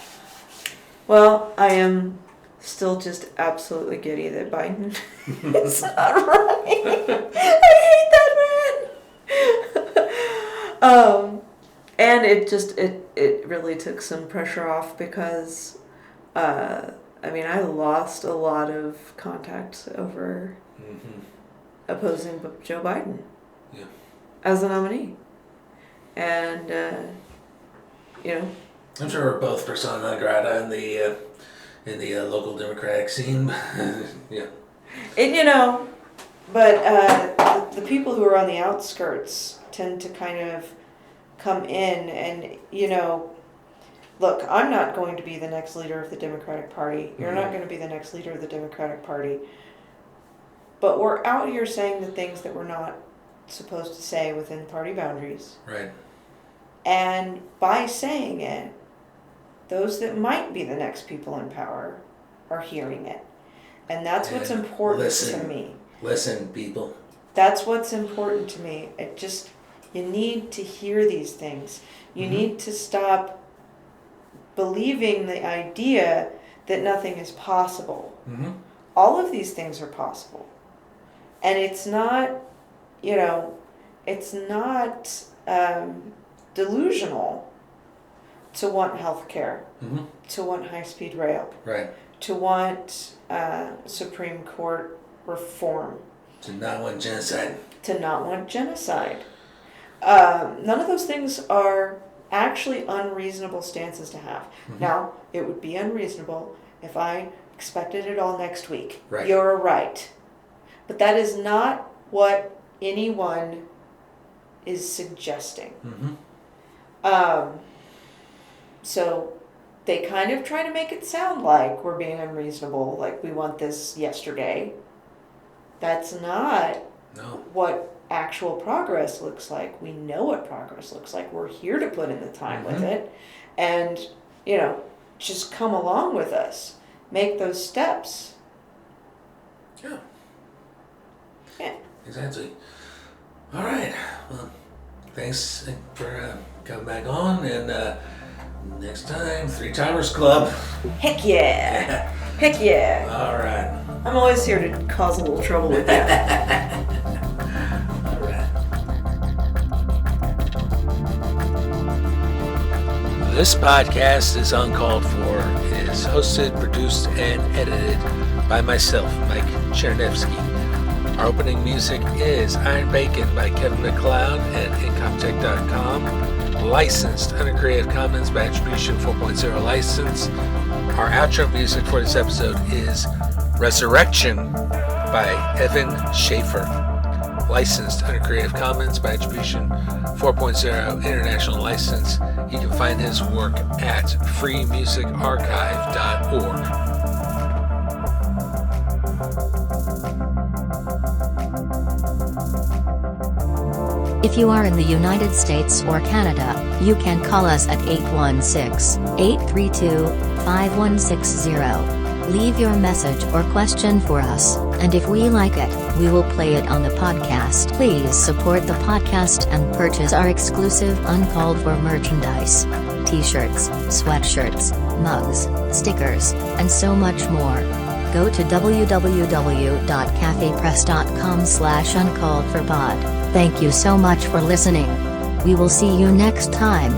Speaker 2: Well, I am still just absolutely giddy that Biden is not running. I hate that man. And it really took some pressure off because, I lost a lot of contacts over opposing Joe Biden as the nominee. And,
Speaker 1: I'm sure we're both persona non grata in the local Democratic scene. Yeah.
Speaker 2: And, but the people who are on the outskirts tend to kind of come in and, look, I'm not going to be the next leader of the Democratic Party. You're not going to be the next leader of the Democratic Party. But we're out here saying the things that we're not supposed to say within party boundaries.
Speaker 1: Right.
Speaker 2: And by saying it, those that might be the next people in power are hearing it. And that's what's important to me.
Speaker 1: Listen, people.
Speaker 2: That's what's important to me. You need to hear these things. You need to stop believing the idea that nothing is possible. All of these things are possible. And it's not, delusional to want health care, to want high-speed rail,
Speaker 1: right,
Speaker 2: to want Supreme Court reform.
Speaker 1: To not want genocide.
Speaker 2: None of those things are actually unreasonable stances to have. Now, it would be unreasonable if I expected it all next week.
Speaker 1: Right.
Speaker 2: You're right. But that is not what anyone is suggesting. So they kind of try to make it sound like we're being unreasonable, like we want this yesterday. That's not what actual progress looks like. We know what progress looks like. We're here to put in the time with it. And, just come along with us. Make those steps. Yeah.
Speaker 1: Exactly. All right. Well, thanks for coming back on. And next time, 3-Timers Club.
Speaker 2: Heck yeah. Heck yeah.
Speaker 1: All right.
Speaker 2: I'm always here to cause a little trouble with that.
Speaker 1: All right. This podcast is Uncalled For. It is hosted, produced, and edited by myself, Mike Chernevsky. Our opening music is Iron Bacon by Kevin MacLeod at Incomtech.com. Licensed under Creative Commons by Attribution 4.0 license. Our outro music for this episode is Resurrection by Evan Schaefer, licensed under Creative Commons by Attribution 4.0 International License. You can find his work at freemusicarchive.org.
Speaker 3: If you are in the United States or Canada, you can call us at 816-832-5160. Leave your message or question for us, and if we like it, we will play it on the podcast. Please support the podcast and purchase our exclusive Uncalled For merchandise. T-shirts, sweatshirts, mugs, stickers, and so much more. Go to www.cafepress.com/uncalledforpod. Thank you so much for listening. We will see you next time.